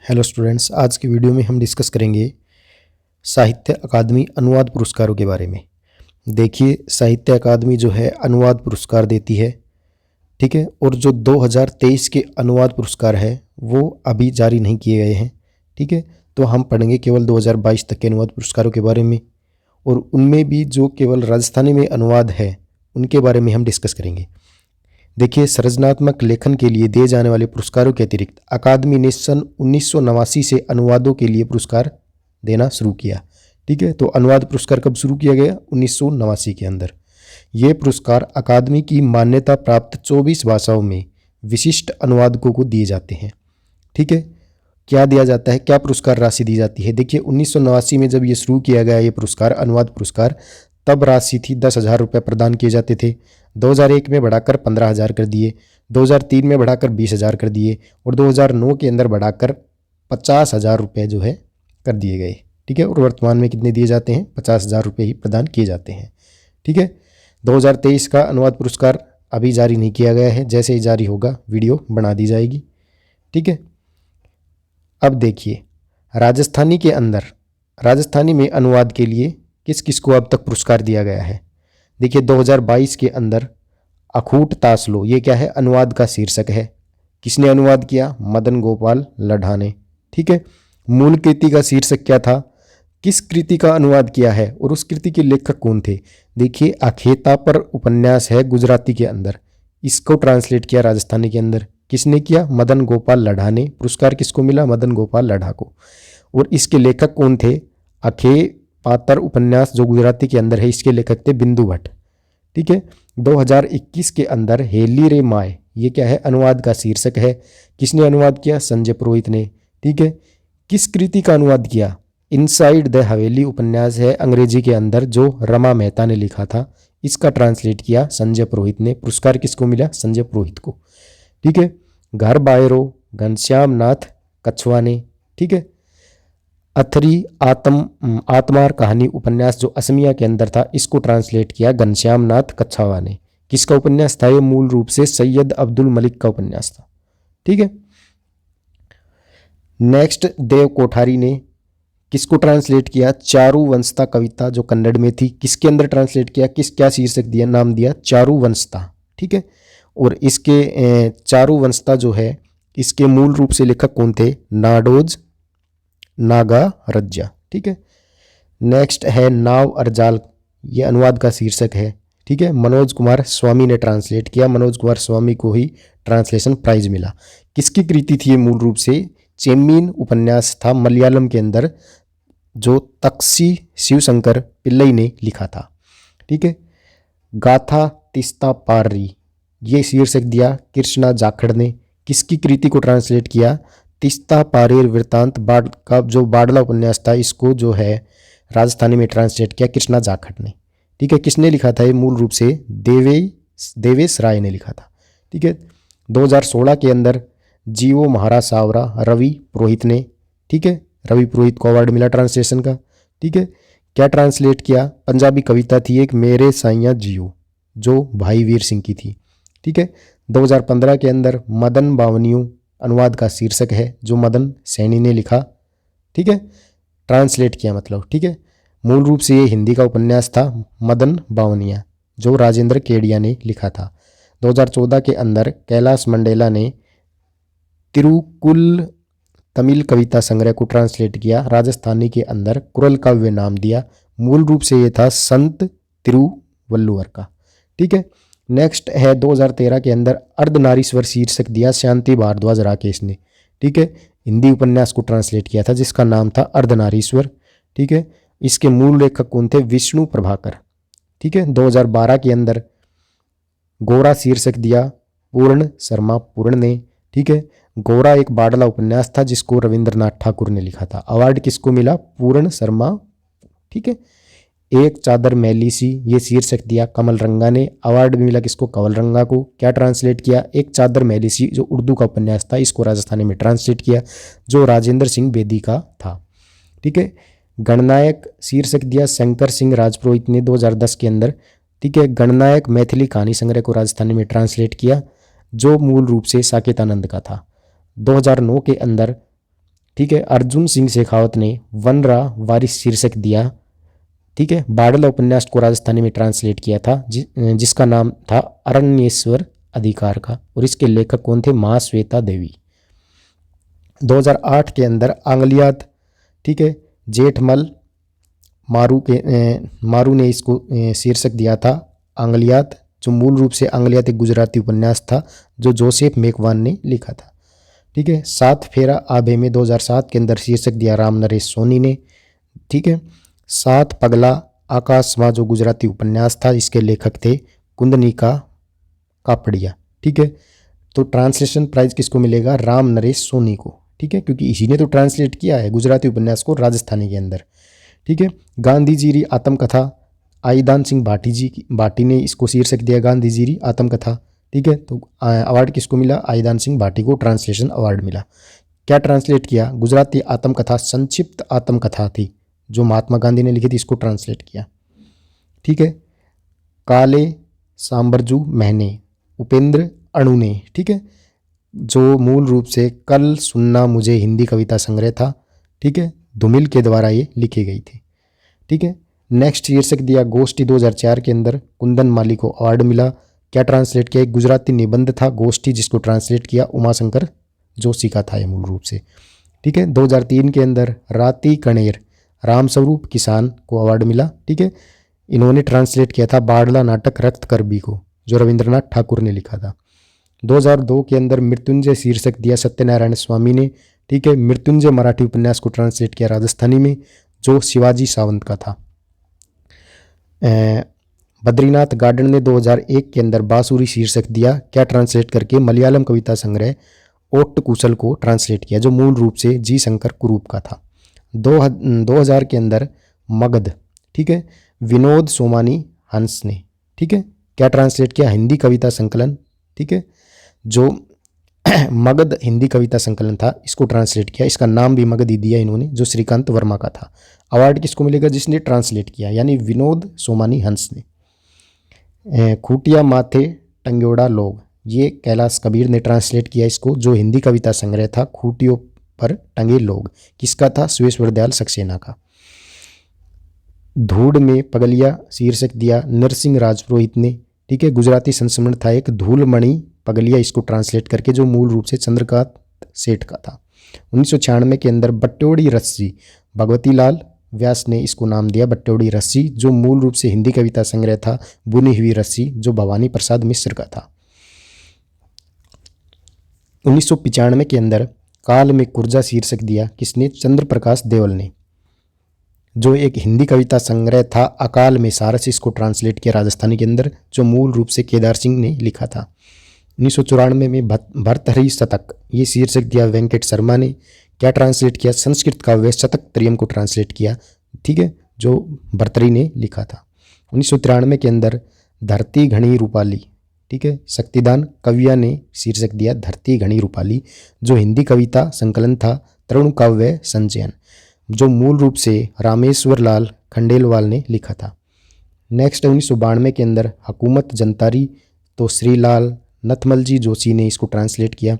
Hello students, आज की video में हम डिस्कस करेंगे साहित्य अकादमी अनुवाद पुरस्कारों के बारे में। देखिए, साहित्य अकादमी जो है अनुवाद पुरस्कार देती है, ठीक है। और जो 2023 के अनुवाद पुरस्कार है वो अभी जारी नहीं किए गए हैं, ठीक है। तो हम पढ़ेंगे केवल 2022 तक के अनुवाद पुरस्कारों के बारे में, और उनमें भी जो केवल राजस्थानी में अनुवाद है उनके बारे में हम डिस्कस करेंगे। देखिए, सृजनात्मक लेखन के लिए दिए जाने वाले पुरस्कारों के अतिरिक्त अकादमी ने सन 1989 से अनुवादों के लिए पुरस्कार देना शुरू किया, ठीक है। तो अनुवाद पुरस्कार कब शुरू किया गया? 1989 के अंदर। ये पुरस्कार अकादमी की मान्यता प्राप्त 24 भाषाओं में विशिष्ट अनुवादकों को दिए जाते हैं, ठीक है। क्या दिया जाता है, क्या पुरस्कार राशि दी जाती है? देखिए, 1989 में जब ये शुरू किया गया ये पुरस्कार, अनुवाद पुरस्कार, तब राशि थी 10,000 रुपये प्रदान किए जाते थे। 2001 में बढ़ाकर 15,000 कर दिए, 2003 में बढ़ाकर 20,000 कर दिए, और 2009 के अंदर बढ़ाकर 50,000 रुपये जो है कर दिए गए, ठीक है। और वर्तमान में कितने दिए जाते हैं? 50,000 रुपये ही प्रदान किए जाते हैं, ठीक है। 2023 का अनुवाद पुरस्कार अभी जारी नहीं किया गया है, जैसे ही जारी होगा वीडियो बना दी जाएगी, ठीक है। अब देखिए, राजस्थानी के अंदर राजस्थानी में अनुवाद के लिए किस किस को अब तक पुरस्कार दिया गया है? देखिए, 2022 के अंदर अखूट तासलो, ये क्या है? अनुवाद का शीर्षक है। किसने अनुवाद किया? मदन गोपाल लड्ढा ने, ठीक है। मूल कृति का शीर्षक क्या था? किस कृति का अनुवाद किया है और उस कृति के लेखक कौन थे? देखिए, अखेता पर उपन्यास है गुजराती के अंदर, इसको ट्रांसलेट किया राजस्थानी के अंदर। किसने किया? मदन गोपाल लड्ढा ने। पुरस्कार किसको मिला? मदन गोपाल लड्ढा को। और इसके लेखक कौन थे? अखे पातर उपन्यास जो गुजराती के अंदर है, इसके लेखक थे बिंदु भट्ट, ठीक है। 2021 के अंदर हेली रे माय, ये क्या है? अनुवाद का शीर्षक है। किसने अनुवाद किया? संजय पुरोहित ने, ठीक है। किस कृति का अनुवाद किया? इनसाइड द हवेली उपन्यास है अंग्रेजी के अंदर, जो रमा मेहता ने लिखा था, इसका ट्रांसलेट किया संजय पुरोहित ने। पुरस्कार किसको मिला? संजय पुरोहित को, ठीक है। घर बायरो घनश्याम नाथ कछवा ने, ठीक है। अथरी आत्मार कहानी उपन्यास जो असमिया के अंदर था, इसको ट्रांसलेट किया घनश्याम नाथ कछावा ने। किसका उपन्यास था ये? मूल रूप से सैयद अब्दुल मलिक का उपन्यास था, ठीक है। नेक्स्ट, देव कोठारी ने किसको ट्रांसलेट किया? चारू वंशता कविता जो कन्नड़ में थी, किसके अंदर ट्रांसलेट किया? क्या शीर्षक दिया, नाम दिया? चारू वंशता, ठीक है। और इसके चारू वंशता जो है, इसके मूल रूप से लेखक कौन थे? नाडोज नागारज्जा, ठीक है। नेक्स्ट है नाव अरजाल, ये अनुवाद का शीर्षक है, ठीक है। मनोज कुमार स्वामी ने ट्रांसलेट किया। मनोज कुमार स्वामी को ही ट्रांसलेशन प्राइज मिला। किसकी कृति थी ये? मूल रूप से चेम्मीन उपन्यास था मलयालम के अंदर, जो तक्सी शिवशंकर पिल्लई ने लिखा था, ठीक है। गाथा तिस्ता पार्री, ये शीर्षक दिया कृष्णा जाखड़ ने। किसकी कृति को ट्रांसलेट किया? तिस्ता पारेर वृत्तांत का जो बाडला उपन्यास था, इसको जो है राजस्थानी में ट्रांसलेट किया कृष्णा जाखड़ ने, ठीक है। किसने लिखा था ये? मूल रूप से देवेश राय ने लिखा था, ठीक है। 2016 के अंदर जीवो महाराज सावरा रवि पुरोहित ने, ठीक है। रवि पुरोहित को अवार्ड मिला ट्रांसलेशन का, ठीक है। क्या ट्रांसलेट किया? पंजाबी कविता थी एक, मेरे साइया जियो, जो भाई वीर सिंह की थी, ठीक है। 2015 के अंदर मदन बावनियों अनुवाद का शीर्षक है, जो मदन सैनी ने लिखा, ठीक है। ट्रांसलेट किया मतलब, ठीक है। मूल रूप से ये हिंदी का उपन्यास था मदन बावनिया, जो राजेंद्र केडिया ने लिखा था। 2014 के अंदर कैलाश मंडेला ने तिरुकुल तमिल कविता संग्रह को ट्रांसलेट किया। राजस्थानी के अंदर कुरल काव्य नाम दिया। मूल रूप से ये था संत तिरुवल्लुवर का, ठीक है। नेक्स्ट है 2013 के अंदर अर्धनारीश्वर शीर्षक दिया शांति भारद्वाज राकेश ने, ठीक है। हिंदी उपन्यास को ट्रांसलेट किया था जिसका नाम था अर्धनारीश्वर, ठीक है। इसके मूल लेखक कौन थे? विष्णु प्रभाकर, ठीक है। 2012 के अंदर गोरा शीर्षक दिया पूर्ण शर्मा पूर्ण ने, ठीक है। गोरा एक बाडला उपन्यास था जिसको रविंद्रनाथ ठाकुर ने लिखा था। अवार्ड किसको मिला? पूर्ण शर्मा, ठीक है। एक चादर मैली सी, ये शीर्षक दिया कमल रंगा ने। अवार्ड भी मिला किसको? कंवल रंगा को। क्या ट्रांसलेट किया? एक चादर मैली सी, जो उर्दू का उपन्यास था, इसको राजस्थानी में ट्रांसलेट किया, जो राजेंद्र सिंह बेदी का था, ठीक है। गणनायक शीर्षक दिया शंकर सिंह राजपुरोहित ने 2010 के अंदर, ठीक है। गणनायक मैथिली कहानी संग्रह को राजस्थानी में ट्रांसलेट किया, जो मूल रूप से साकेतानंद का था। 2009 के अंदर ठीक है। अर्जुन सिंह शेखावत ने वनरा वारिस शीर्षक दिया, ठीक है, बाड़ला उपन्यास को राजस्थानी में ट्रांसलेट किया था, जिसका नाम था अरण्येश्वर अधिकार का, और इसके लेखक कौन थे? महाश्वेता देवी। 2008 के अंदर आंगलियात, ठीक है, जेठमल मारू ने इसको शीर्षक दिया था आंगलियात, जो मूल रूप से आंगलियात एक गुजराती उपन्यास था जो जोसेफ मेघवान ने लिखा था, ठीक है। सात फेरा आभे में 2007 के अंदर शीर्षक दिया राम नरेश सोनी ने, ठीक है। सात पगला आकाशवां जो गुजराती उपन्यास था, इसके लेखक थे कुंदनिका कापड़िया, ठीक है। तो ट्रांसलेशन प्राइज किसको मिलेगा? राम नरेश सोनी को, ठीक है, क्योंकि इसी ने तो ट्रांसलेट किया है गुजराती उपन्यास को राजस्थानी के अंदर, ठीक है। गांधी जीरी आत्मकथा, आईदान सिंह भाटी ने इसको शीर्षक दिया गांधी जीरी आत्मकथा, ठीक है। तो अवार्ड किसको मिला? आईदान सिंह भाटी को ट्रांसलेशन अवार्ड मिला। क्या ट्रांसलेट किया? गुजराती आत्मकथा संक्षिप्त आत्मकथा थी जो महात्मा गांधी ने लिखी थी, इसको ट्रांसलेट किया, ठीक है। काले सांबरजू महने, उपेंद्र अणु ने, ठीक है, जो मूल रूप से कल सुनना मुझे हिंदी कविता संग्रह था, ठीक है, धुमिल के द्वारा ये लिखी गई थी, ठीक है। नेक्स्ट शीर्षक दिया गोष्ठी 2004 के अंदर कुंदन माली को अवार्ड मिला। क्या ट्रांसलेट किया? एक गुजराती निबंध था गोष्ठी, जिसको ट्रांसलेट किया उमाशंकर जोशी का था ये मूल रूप से, ठीक है। 2003 के अंदर राती कणेर रामस्वरूप किसान को अवार्ड मिला, ठीक है। इन्होंने ट्रांसलेट किया था बाड़ला नाटक रक्त करबी को, जो रविंद्रनाथ ठाकुर ने लिखा था। 2002 के अंदर मृत्युंजय शीर्षक दिया सत्यनारायण स्वामी ने, ठीक है। मृत्युंजय मराठी उपन्यास को ट्रांसलेट किया राजस्थानी में, जो शिवाजी सावंत का था। बद्रीनाथ गार्डन ने 2001 के अंदर बांसुरी शीर्षक दिया, क्या ट्रांसलेट करके? मलयालम कविता संग्रह ओट्ट कुशल को ट्रांसलेट किया, जो मूल रूप से जी शंकर कुरूप का था। 2000 के अंदर मगध, ठीक है, विनोद सोमानी हंस ने, ठीक है, क्या ट्रांसलेट किया? हिंदी कविता संकलन, ठीक है, जो मगध हिंदी कविता संकलन था, इसको ट्रांसलेट किया। इसका नाम भी मगध ही दिया इन्होंने, जो श्रीकांत वर्मा का था। अवार्ड किसको मिलेगा? जिसने ट्रांसलेट किया, यानी विनोद सोमानी हंस ने। खूटिया माथे टंग्योड़ा लोग, ये कैलाश कबीर ने ट्रांसलेट किया इसको, जो हिंदी कविता संग्रह था खूटियों पर टंगे लोग, किसका था? सुरेश्वर दयाल सक्सेना का। धूड़ में पगलिया शीर्षक दिया नरसिंह राजपुरोहित ने, ठीक है, गुजराती संस्मरण था एक धूलमणि पगलिया, इसको ट्रांसलेट करके, जो मूल रूप से चंद्रकांत सेठ का था। 1996 के अंदर बट्टोड़ी रस्सी भगवती लाल व्यास ने इसको नाम दिया बट्टोड़ी रस्सी, जो मूल रूप से हिंदी कविता संग्रह था बुनी हुई रस्सी, जो भवानी प्रसाद मिश्र का था। 1995 के अंदर काल में कुर्जा शीर्षक दिया किसने? चंद्र प्रकाश देवल ने, जो एक हिंदी कविता संग्रह था अकाल में सारस, इसको ट्रांसलेट किया राजस्थानी के अंदर, जो मूल रूप से केदार सिंह ने लिखा था। 1994 में भर्तहरि शतक, ये शीर्षक दिया वेंकट शर्मा ने, क्या ट्रांसलेट किया? संस्कृत काव्य शतक त्रयम को ट्रांसलेट किया, ठीक है, जो भर्तहरि ने लिखा था। 1993 के अंदर धरती घनी रूपाली, ठीक है, शक्तिदान कविया ने शीर्षक दिया धरती घनी रूपाली, जो हिंदी कविता संकलन था तरुण काव्य संचयन, जो मूल रूप से रामेश्वर लाल खंडेलवाल ने लिखा था। नेक्स्ट 1992 के अंदर हुकूमत जनतारी, तो श्रीलाल नथमलजी जोशी ने इसको ट्रांसलेट किया,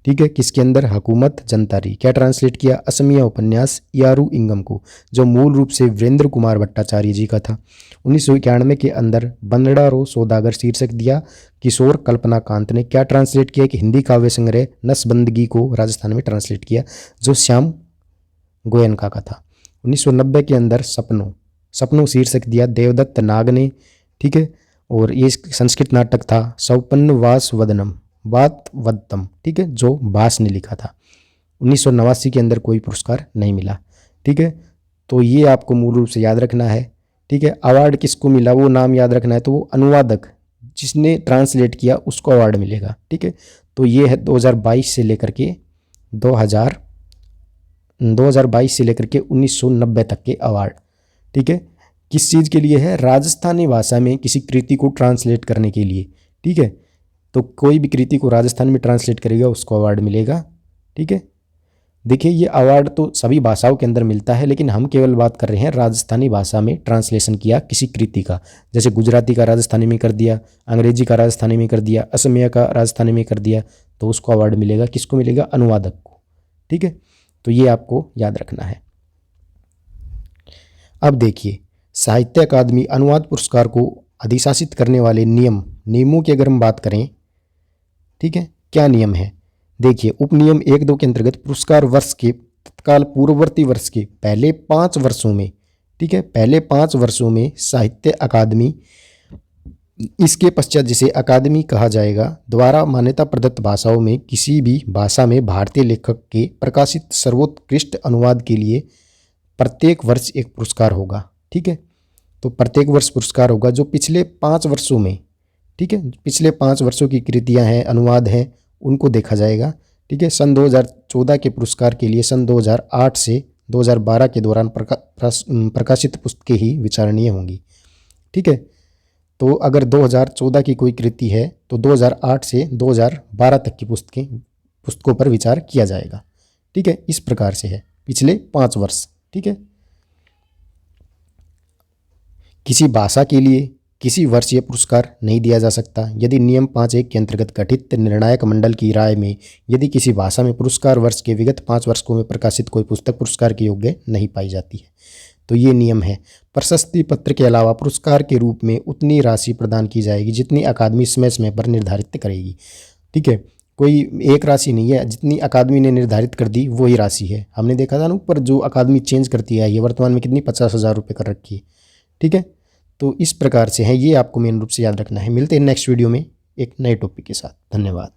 ठीक है, किसके अंदर? हुकूमत जनतारी। क्या ट्रांसलेट किया? असमिया उपन्यास यारू इंगम को, जो मूल रूप से वीरेंद्र कुमार भट्टाचार्य जी का था। 1991 के अंदर बंदड़ा रो सौदागर शीर्षक दिया किशोर कल्पना कांत ने, क्या ट्रांसलेट किया? कि हिंदी काव्य संग्रह नसबंदगी को राजस्थान में ट्रांसलेट किया, जो श्याम गोयनका का था। 1990 के अंदर सपनों शीर्षक दिया देवदत्त नाग ने, ठीक है, और ये संस्कृत नाटक था सौपन्न वास वदनम वात वदतम, ठीक है, जो भास ने लिखा था। 1989 के अंदर कोई पुरस्कार नहीं मिला, ठीक है। तो ये आपको मूल रूप से याद रखना है, ठीक है। अवार्ड किसको मिला वो नाम याद रखना है, तो वो अनुवादक जिसने ट्रांसलेट किया उसको अवार्ड मिलेगा, ठीक है। तो ये है 2022 से लेकर के 2022 से लेकर के 1990 तक के अवार्ड, ठीक है। किस चीज़ के लिए है? राजस्थानी भाषा में किसी कृति को ट्रांसलेट करने के लिए, ठीक है। तो कोई भी कृति को राजस्थान में ट्रांसलेट करेगा उसको अवार्ड मिलेगा, ठीक है। देखिए ये अवार्ड तो सभी भाषाओं के अंदर मिलता है, लेकिन हम केवल बात कर रहे हैं राजस्थानी भाषा में ट्रांसलेशन किया किसी कृति का, जैसे गुजराती का राजस्थानी में कर दिया, अंग्रेजी का राजस्थानी में कर दिया, असमिया का राजस्थानी में कर दिया, तो उसको अवार्ड मिलेगा। किसको मिलेगा? अनुवादक को, ठीक है। तो ये आपको याद रखना है। अब देखिए, साहित्य अकादमी अनुवाद पुरस्कार को अधिशासित करने वाले नियमों की अगर हम बात करें, ठीक है, क्या नियम है? देखिए, उपनियम 1-2 के अंतर्गत पुरस्कार वर्ष के तत्काल पूर्ववर्ती वर्ष के पहले 5 वर्षों में, ठीक है, पहले 5 वर्षों में साहित्य अकादमी, इसके पश्चात जिसे अकादमी कहा जाएगा, द्वारा मान्यता प्रदत्त भाषाओं में किसी भी भाषा में भारतीय लेखक के प्रकाशित सर्वोत्कृष्ट अनुवाद के लिए प्रत्येक वर्ष एक पुरस्कार होगा। ठीक है, तो प्रत्येक वर्ष पुरस्कार होगा जो पिछले 5 वर्षों में, ठीक है, पिछले 5 वर्षों की कृतियां हैं, अनुवाद हैं, उनको देखा जाएगा। ठीक है, सन 2014 के पुरस्कार के लिए सन 2008 से 2012 के दौरान प्रकाशित पुस्तकें ही विचारणीय होंगी। ठीक है, तो अगर 2014 की कोई कृति है तो 2008 से 2012 तक की पुस्तकों पर विचार किया जाएगा। ठीक है, इस प्रकार से है पिछले 5 वर्ष। ठीक है, किसी भाषा के लिए किसी वर्ष यह पुरस्कार नहीं दिया जा सकता यदि नियम 5(1) के अंतर्गत गठित निर्णायक मंडल की राय में यदि किसी भाषा में पुरस्कार वर्ष के विगत 5 वर्षों में प्रकाशित कोई पुस्तक पुरस्कार के योग्य नहीं पाई जाती है। तो ये नियम है। प्रशस्ति पत्र के अलावा पुरस्कार के रूप में उतनी राशि प्रदान की जाएगी जितनी अकादमी समय समय पर निर्धारित करेगी। ठीक है, कोई एक राशि नहीं है, जितनी अकादमी ने निर्धारित कर दी वही राशि है। हमने देखा था ना ऊपर, जो अकादमी चेंज करती है ये वर्तमान में कितनी 50,000 रुपये कर रखी है। ठीक है, तो इस प्रकार से है, ये आपको मेन रूप से याद रखना है। मिलते हैं नेक्स्ट वीडियो में एक नए टॉपिक के साथ। धन्यवाद।